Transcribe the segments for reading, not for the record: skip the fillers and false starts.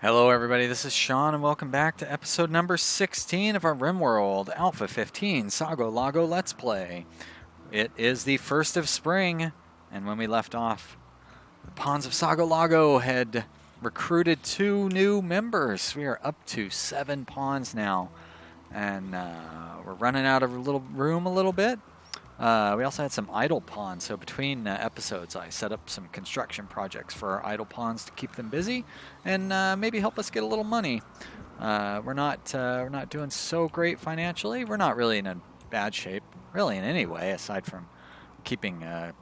Hello everybody, this is Sean and welcome back to episode number 16 of our Rimworld A15 Sago Lago Let's Play. It is the first of spring, and when we left off, the Pawns of Sago Lago had recruited 2 new members. We are up to 7 pawns now, and we're running out of room a little bit. We also had some idle pawns, so between episodes I set up some construction projects for our idle pawns to keep them busy and maybe help us get a little money. We're not doing so great financially. We're not really in a bad shape, really in any way, aside from keeping a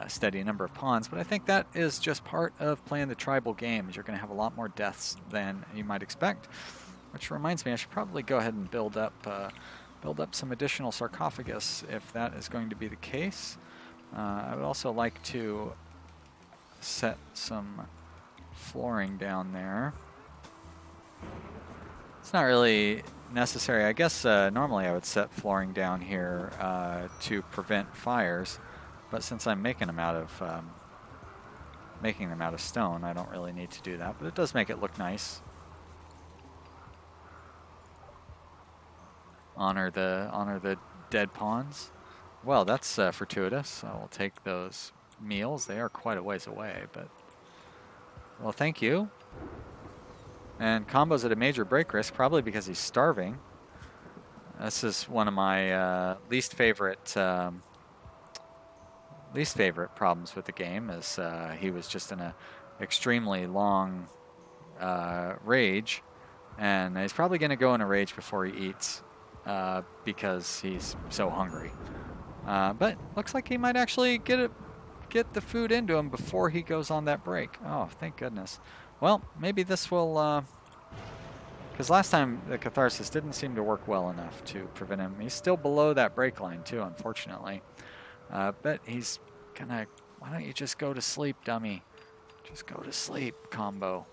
steady number of pawns. But I think that is just part of playing the tribal game. Is you're going to have a lot more deaths than you might expect. Which reminds me, I should probably go ahead and build up some additional sarcophagus if that is going to be the case. I would also like to set some flooring down there. It's not really necessary. I guess normally I would set flooring down here to prevent fires, but since I'm making them out of stone, I don't really need to do that. But it does make it look nice. Honor the dead pawns. Well, that's fortuitous. I will take those meals. They are quite a ways away, but well, thank you. And Combo's at a major break risk, probably because he's starving. This is one of my least favorite problems with the game. Is he was just in a extremely long rage, and he's probably going to go in a rage before he eats. Because he's so hungry. But looks like he might actually get the food into him before he goes on that break. Oh, thank goodness. Well, maybe this will... Because last time the catharsis didn't seem to work well enough to prevent him. He's still below that break line too, unfortunately. But he's gonna... Why don't you just go to sleep, dummy? Just go to sleep, Combo.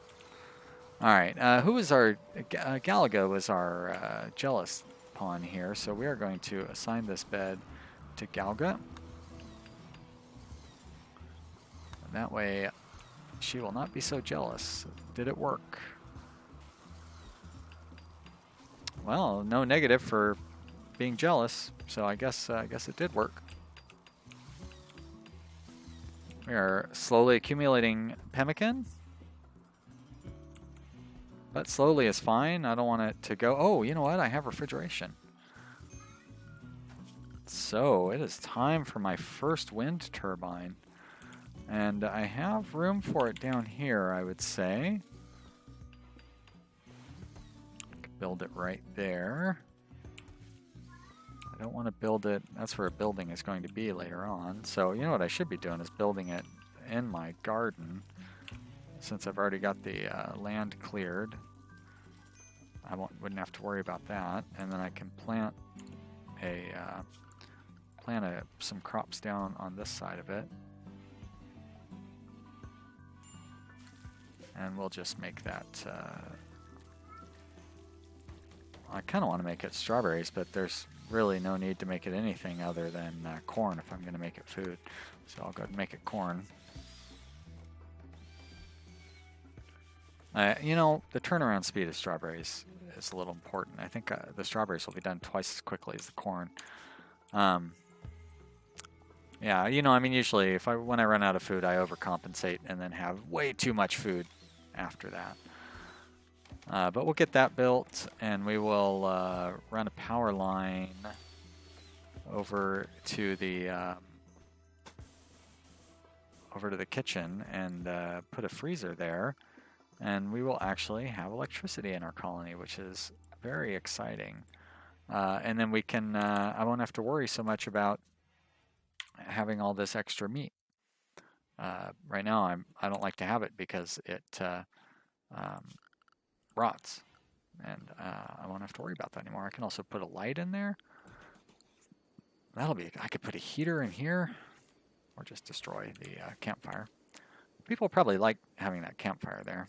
Alright, who is our... Galaga was our jealous pawn here, so we are going to assign this bed to Galga. And that way she will not be so jealous. Did it work? Well, no negative for being jealous, so I guess it did work. We are slowly accumulating pemmican. But slowly is fine. I don't want it to go... Oh, you know what? I have refrigeration. So, it is time for my first wind turbine. And I have room for it down here, I would say. I could build it right there. I don't want to build it... That's where a building is going to be later on. So, you know what I should be doing is building it in my garden. Since I've already got the land cleared, I wouldn't have to worry about that. And then I can plant some crops down on this side of it. And we'll just make that... I kind of want to make it strawberries, but there's really no need to make it anything other than corn if I'm going to make it food. So I'll go ahead and make it corn. You know, the turnaround speed of strawberries is a little important. I think the strawberries will be done twice as quickly as the corn. Yeah, you know, I mean, usually when I run out of food, I overcompensate and then have way too much food after that. But we'll get that built, and we will run a power line over to the kitchen and put a freezer there. And we will actually have electricity in our colony, which is very exciting. And then we can, I won't have to worry so much about having all this extra meat. Right now, I don't like to have it because it rots. And I won't have to worry about that anymore. I can also put a light in there. I could put a heater in here, or just destroy the campfire. People probably like having that campfire there.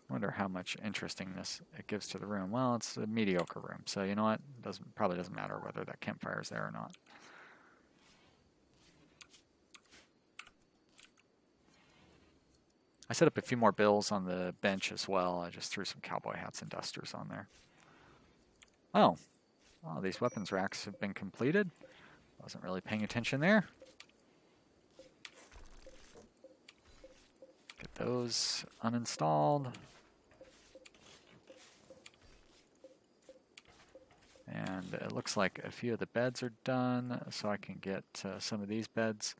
I wonder how much interestingness it gives to the room. Well, it's a mediocre room, so you know what? Probably doesn't matter whether that campfire is there or not. I set up a few more bills on the bench as well. I just threw some cowboy hats and dusters on there. Oh, these weapons racks have been completed. Wasn't really paying attention there. Get those uninstalled. And it looks like a few of the beds are done, so I can get some of these beds,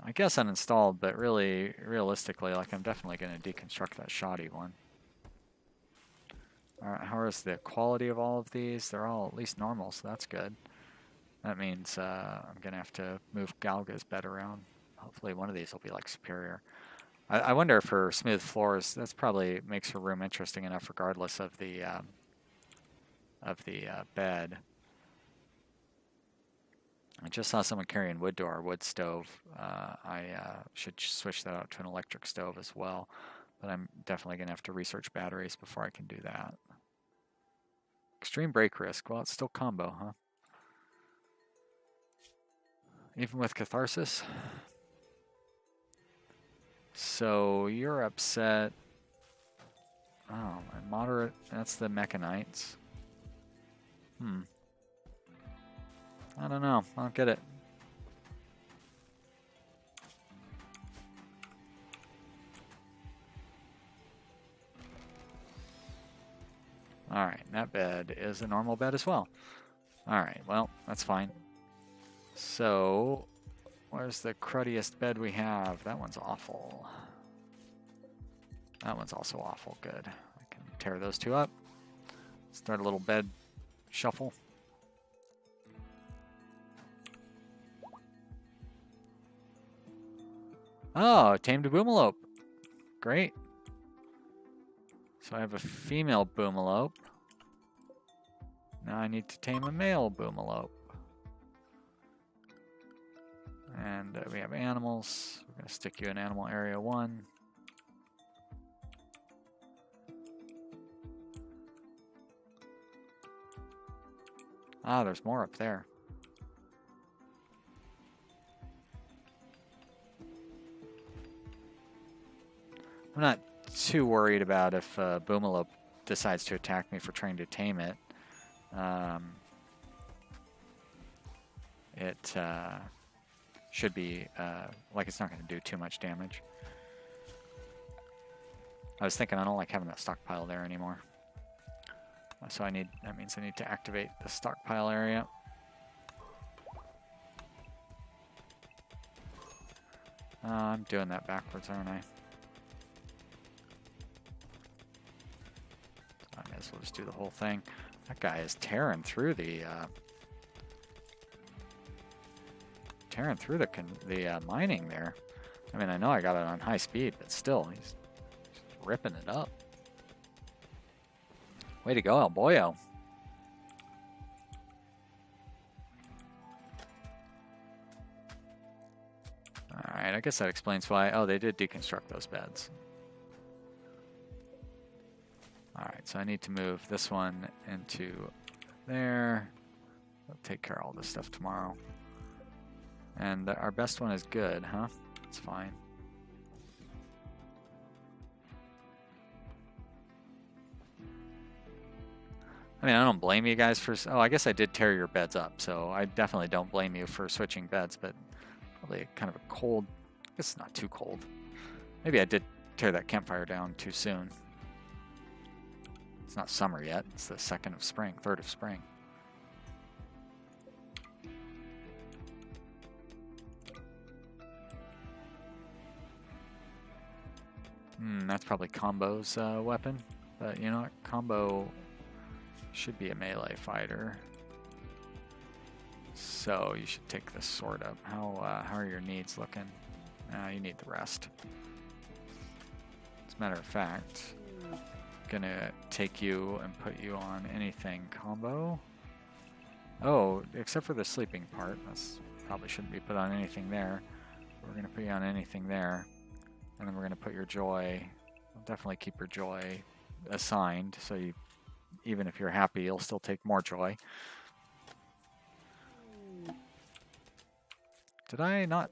I guess, uninstalled, but really, realistically, like, I'm definitely going to deconstruct that shoddy one. All right, how is the quality of all of these? They're all at least normal, so that's good. That means I'm going to have to move Galga's bed around. Hopefully one of these will be, like, superior. I wonder if for smooth floors, that's probably makes her room interesting enough regardless of the bed. I just saw someone carrying wood to our wood stove. I should switch that out to an electric stove as well, but I'm definitely going to have to research batteries before I can do that. Extreme break risk. Well, it's still combo, huh? Even with catharsis? So you're upset. Oh, and moderate. That's the mechanites. I don't know. I don't get it. Alright, that bed is a normal bed as well. Alright, well, that's fine. So, where's the cruddiest bed we have? That one's awful. That one's also awful. Good. I can tear those two up. Start a little bed shuffle. Oh, tamed a boomalope. Great. So I have a female boomalope. Now I need to tame a male boomalope. And we have animals. We're going to stick you in animal area 1. Ah, there's more up there. I'm not too worried about if boomalope decides to attack me for trying to tame it. It should be, like, it's not going to do too much damage. I was thinking I don't like having that stockpile there anymore. So that means I need to activate the stockpile area. I'm doing that backwards, aren't I? I may as well just do the whole thing. That guy is tearing through the mining there. I mean, I know I got it on high speed, but still, he's ripping it up. Way to go, El Boyo. Alright, I guess that explains why. Oh, they did deconstruct those beds. Alright, so I need to move this one into there. I'll take care of all this stuff tomorrow. And our best one is good, huh? It's fine. I mean, I don't blame you guys for... Oh, I guess I did tear your beds up, so I definitely don't blame you for switching beds, but probably kind of a cold... I guess it's not too cold. Maybe I did tear that campfire down too soon. It's not summer yet. It's the 2nd of spring, 3rd of spring. That's probably Combo's weapon, but you know what? Combo should be a melee fighter, so you should take this sword up. How are your needs looking? You need the rest. As a matter of fact, I'm gonna take you and put you on anything combo. Oh, except for the sleeping part. That's probably shouldn't be put on anything there. We're gonna put you on anything there, and then we're gonna put your joy. We'll definitely keep your joy assigned, so you, even if you're happy, you'll still take more joy. Did I not?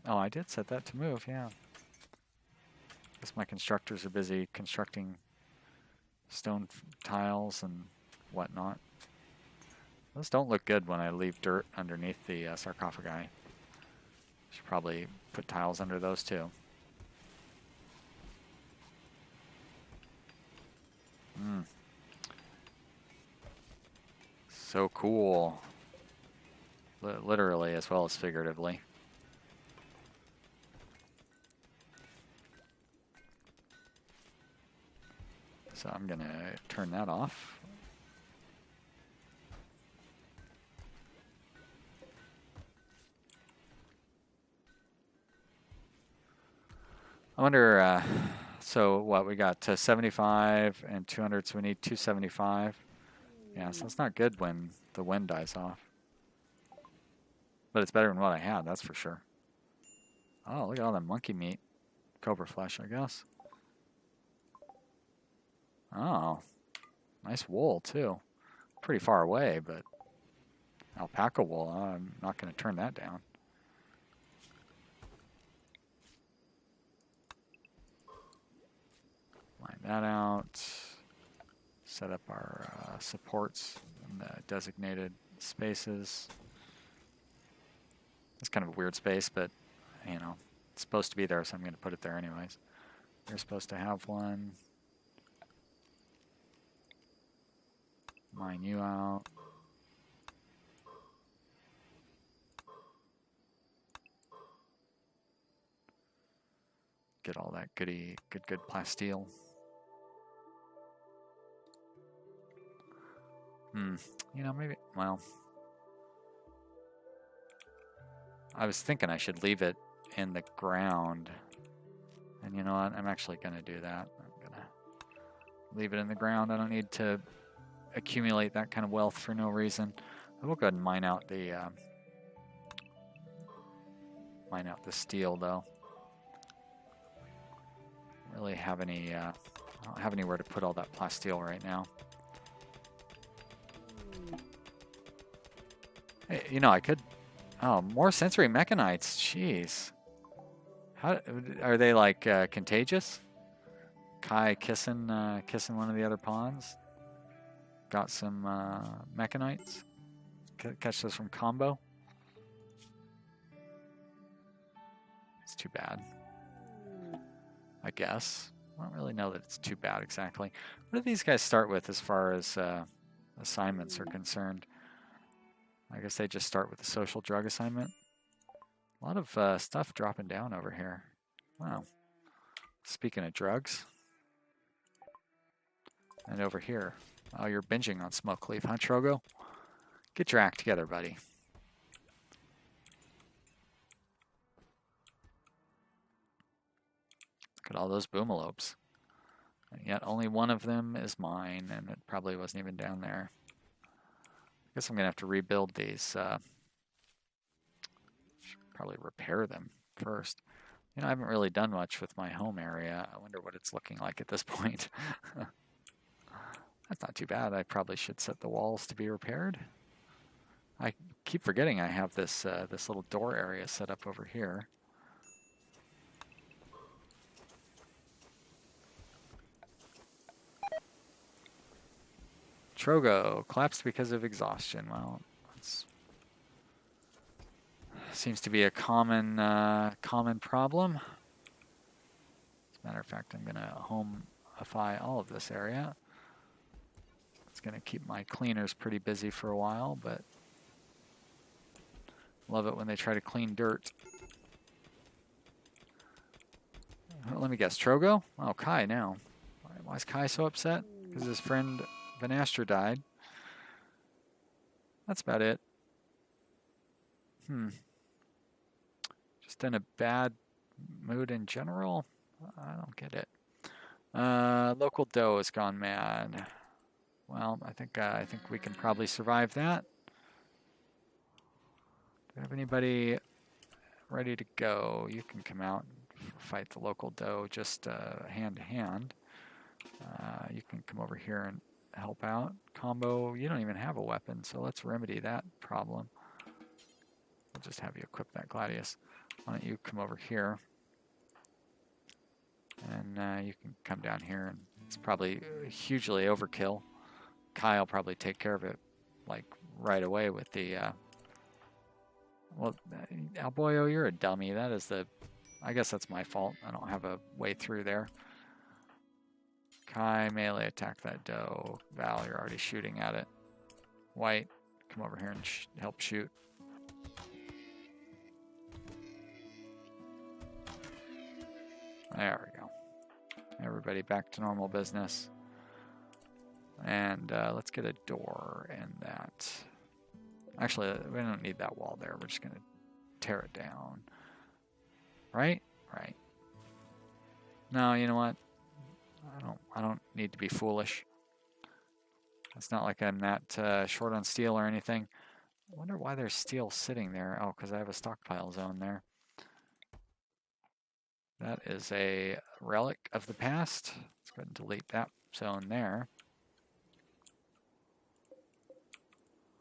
Oh, I did set that to move, yeah. guess my constructors are busy constructing stone tiles and whatnot. Those don't look good when I leave dirt underneath the sarcophagi. Should probably put tiles under those too. So cool. Literally as well as figuratively. So I'm going to turn that off. I wonder, so what, we got 75 and 200, so we need 275. Yeah, so it's not good when the wind dies off. But it's better than what I had, that's for sure. Oh, look at all that monkey meat. Cobra flesh, I guess. Oh, nice wool, too. Pretty far away, but alpaca wool, I'm not going to turn that down. Line that out. Set up our supports in the designated spaces. It's kind of a weird space, but, you know, it's supposed to be there, so I'm going to put it there anyways. You're supposed to have one. Mine you out. Get all that good plasteel. You know, maybe, well, I was thinking I should leave it in the ground. And you know what? I'm actually going to do that. I'm going to leave it in the ground. I don't need to accumulate that kind of wealth for no reason. I will go ahead and mine out the steel, though. Don't really have any, I don't have anywhere to put all that plasteel right now. Hey, you know, I could... Oh, more sensory mechanites. Jeez. How are they like contagious? Kai kissing one of the other pawns. Got some mechanites. Catch those from combo. It's too bad. I guess. I don't really know that it's too bad exactly. What do these guys start with as far as assignments are concerned? I guess they just start with the social drug assignment. A lot of stuff dropping down over here. Wow. Speaking of drugs. And over here. Oh, you're binging on smoke leaf, huh, Trogo? Get your act together, buddy. Look at all those boomalopes. And yet only one of them is mine, and it probably wasn't even down there. I guess I'm going to have to rebuild these. Should probably repair them first. You know, I haven't really done much with my home area. I wonder what it's looking like at this point. That's not too bad. I probably should set the walls to be repaired. I keep forgetting I have this this little door area set up over here. Trogo collapsed because of exhaustion. Well, that's seems to be a common problem. As a matter of fact, I'm going to homeify all of this area. It's going to keep my cleaners pretty busy for a while, but love it when they try to clean dirt. Well, let me guess, Trogo? Oh, Kai now. Why is Kai so upset? Because his friend Vanastra died. That's about it. Just in a bad mood in general? I don't get it. Local dough has gone mad. Well, I think we can probably survive that. Do we have anybody ready to go? You can come out and fight the local dough just hand to hand. You can come over here and help out. Combo, you don't even have a weapon, so let's remedy that problem. We'll just have you equip that Gladius. Why don't you come over here And you can come down here, and it's probably hugely overkill. Kai will probably take care of it, like, right away with the... Well, Alboyo, you're a dummy. That is the... I guess that's my fault. I don't have a way through there. Kai, melee, attack that doe. Val, you're already shooting at it. White, come over here and help shoot. There we go. Everybody back to normal business. And let's get a door in that. Actually, we don't need that wall there. We're just going to tear it down. Right? Right. No, you know what? I don't need to be foolish. It's not like I'm that short on steel or anything. I wonder why there's steel sitting there. Oh, because I have a stockpile zone there. That is a relic of the past. Let's go ahead and delete that zone there.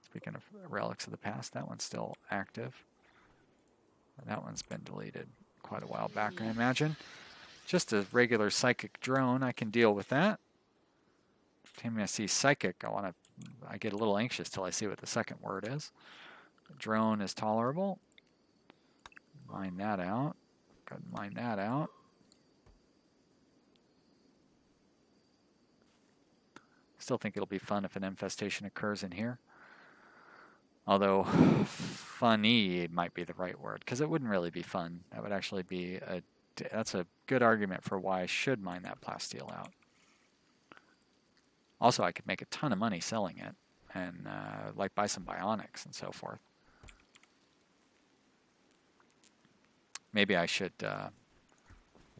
Speaking of relics of the past, that one's still active. That one's been deleted quite a while back, I imagine. Just a regular psychic drone, I can deal with that. Anytime I see psychic, I get a little anxious till I see what the second word is. Drone is tolerable. Mine that out. Go ahead and mine that out. Still think it'll be fun if an infestation occurs in here. Although, funny might be the right word, because it wouldn't really be fun. That would actually be that's a good argument for why I should mine that plasteel out. Also, I could make a ton of money selling it, and like buy some bionics and so forth. Maybe I should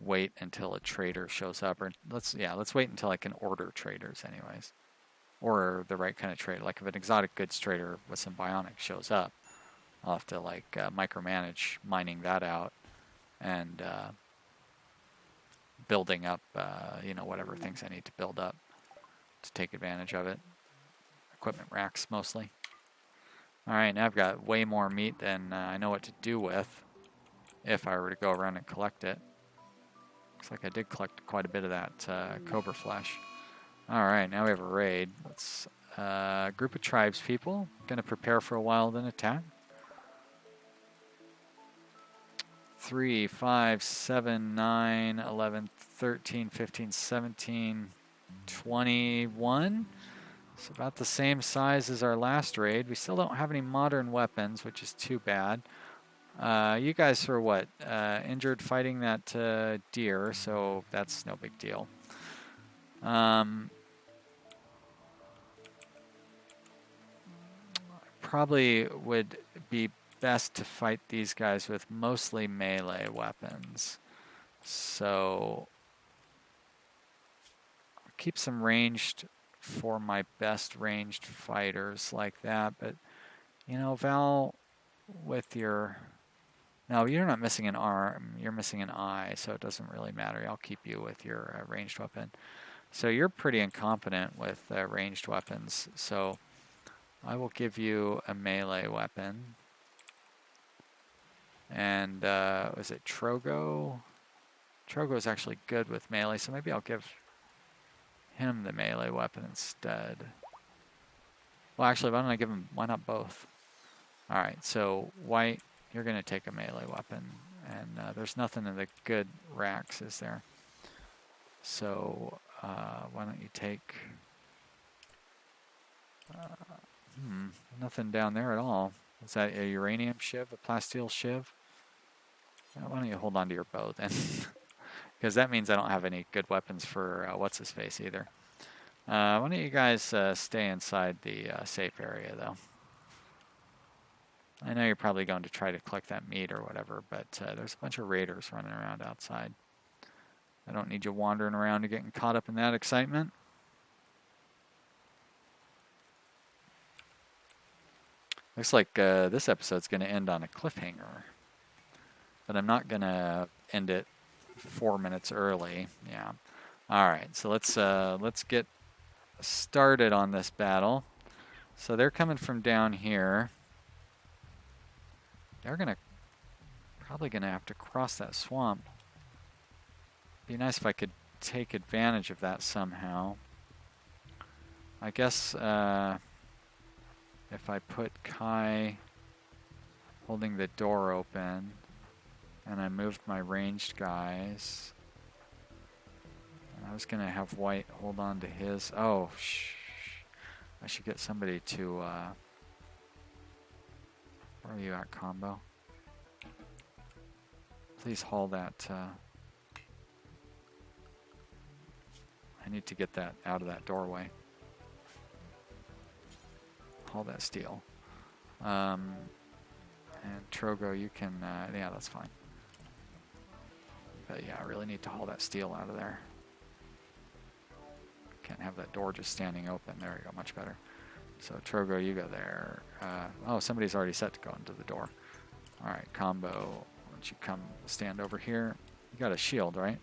wait until a trader shows up, or let's wait until I can order traders, anyways. Or the right kind of trader. Like if an exotic goods trader with some bionics shows up, I'll have to like micromanage mining that out and building up, whatever things I need to build up to take advantage of it. Equipment racks mostly. All right, now I've got way more meat than I know what to do with if I were to go around and collect it. Looks like I did collect quite a bit of that cobra flesh. All right, now we have a raid. Let's group of tribes people. Going to prepare for a while, then attack. 3, 5, 7, 9, 11, 13, 15, 17, 21. It's about the same size as our last raid. We still don't have any modern weapons, which is too bad. You guys are what? Injured fighting that deer, so that's no big deal. Probably would be best to fight these guys with mostly melee weapons. So I'll keep some ranged for my best ranged fighters like that. But, you know, Val, with your... No, you're not missing an arm. You're missing an eye, so it doesn't really matter. I'll keep you with your ranged weapon. So you're pretty incompetent with ranged weapons. So I will give you a melee weapon. And was it Trogo? Trogo is actually good with melee, so maybe I'll give him the melee weapon instead. Well, actually, why don't I give him, why not both? All right, so White, you're going to take a melee weapon. And there's nothing in the good racks, is there? So why don't you take... nothing down there at all. Is that a uranium shiv, a plasteel shiv? Why don't you hold on to your bow then? Because that means I don't have any good weapons for what's-his-face either. Why don't you guys stay inside the safe area, though? I know you're probably going to try to collect that meat or whatever, but there's a bunch of raiders running around outside. I don't need you wandering around and getting caught up in that excitement. Looks like this episode's going to end on a cliffhanger. But I'm not going to end it 4 minutes early. Yeah. All right, so let's get started on this battle. So they're coming from down here. They're probably gonna have to cross that swamp. Be nice if I could take advantage of that somehow. I guess if I put Kai holding the door open and I moved my ranged guys, I was going to have White hold on to his. Oh, I should get somebody to... where are you at, Combo? Please haul that... I need to get that out of that doorway. Haul that steel. And Trogo, you can... yeah, that's fine. But yeah, I really need to haul that steel out of there. Can't have that door just standing open. There we go, much better. So Trogo, you go there. Oh, somebody's already set to go into the door. All right, Combo, why don't you come stand over here? You got a shield, right?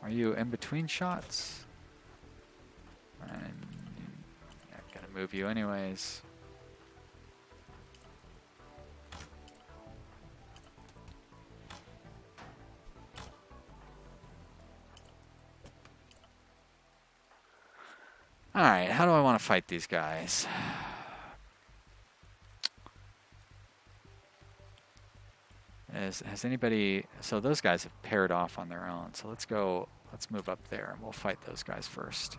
Are you in between shots? I'm gonna move you anyways. Alright, how do I want to fight these guys? Has anybody... So those guys have paired off on their own. So let's go... Let's move up there and we'll fight those guys first.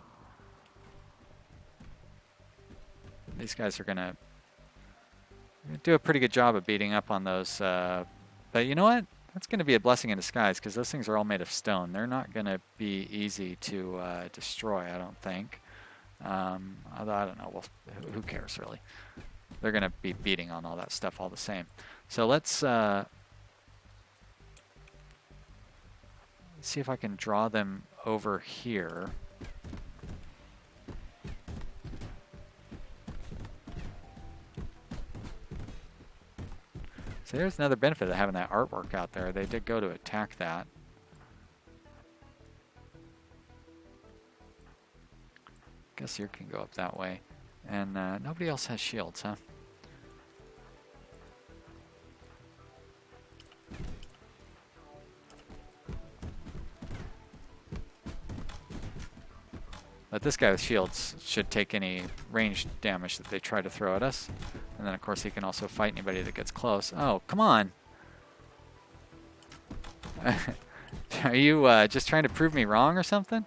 These guys are going to do a pretty good job of beating up on those. But you know what? That's going to be a blessing in disguise because those things are all made of stone. They're not going to be easy to destroy, I don't think. Although, I don't know. Well, who cares, really? They're going to be beating on all that stuff all the same. So let's see if I can draw them over here. So there's another benefit of having that artwork out there. They did go to attack that. Guess you can go up that way. And nobody else has shields, huh? But this guy with shields should take any ranged damage that they try to throw at us. And then, of course, he can also fight anybody that gets close. Oh, come on! Are you just trying to prove me wrong or something?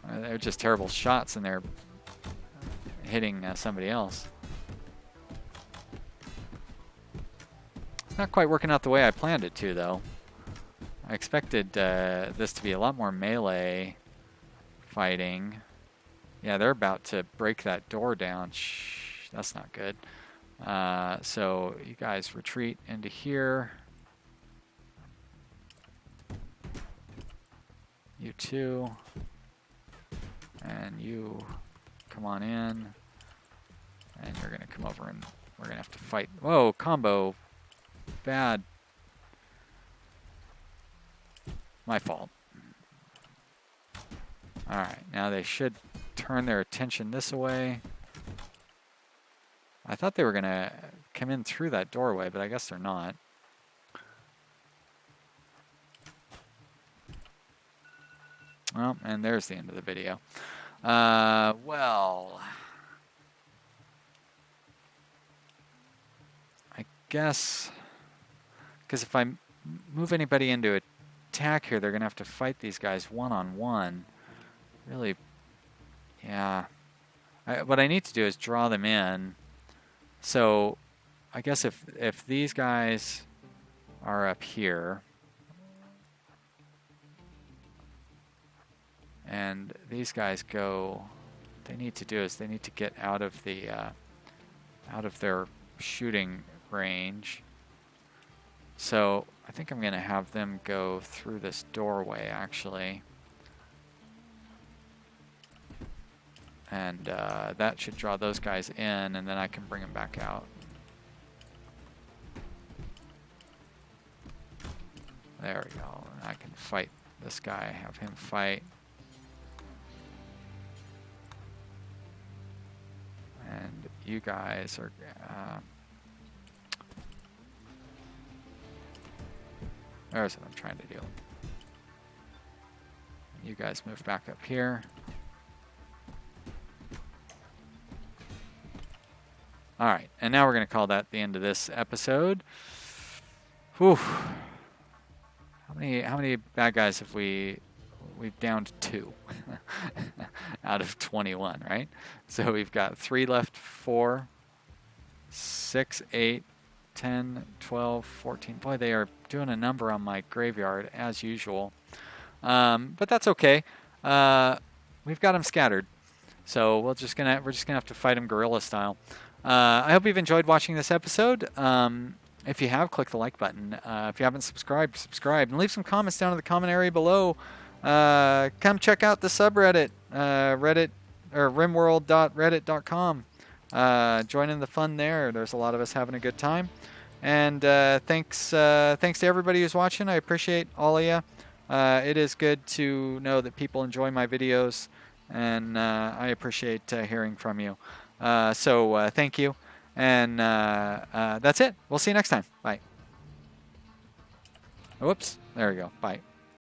They're just terrible shots and they're hitting somebody else. It's not quite working out the way I planned it to, though. I expected this to be a lot more melee fighting. Yeah, they're about to break that door down. Shh, that's not good. So you guys retreat into here. You two. And you come on in. And you're going to come over and we're going to have to fight. Whoa, combo. Bad. My fault. Alright, now they should turn their attention this way. I thought they were going to come in through that doorway, but I guess they're not. Well, and there's the end of the video. Well, I guess, because if I move anybody into attack here, they're going to have to fight these guys one-on-one. Really, yeah. What I need to do is draw them in. So I guess if these guys are up here, and these guys go, what they need to do is they need to get out of the out of their shooting range. So I think I'm going to have them go through this doorway, actually. And that should draw those guys in, and then I can bring them back out. There we go. And I can fight this guy, have him fight. And you guys are... there's what I'm trying to do. You guys move back up here. All right, and now we're going to call that the end of this episode. Whew. How many bad guys have we've downed 2 out of 21, right? So we've got 3 left, 4, 6, 8, 10, 12, 14. Boy, they are doing a number on my graveyard as usual. But that's okay. We've got them scattered. So we're just gonna have to fight them guerrilla style. I hope you've enjoyed watching this episode. If you have, click the like button. If you haven't subscribed, subscribe. And leave some comments down in the comment area below. Come check out the subreddit, Reddit, or rimworld.reddit.com. Join in the fun there. There's a lot of us having a good time. And thanks to everybody who's watching. I appreciate all of you. It is good to know that people enjoy my videos, and I appreciate hearing from you. So thank you. And that's it. We'll see you next time. Bye. Whoops. There we go. Bye.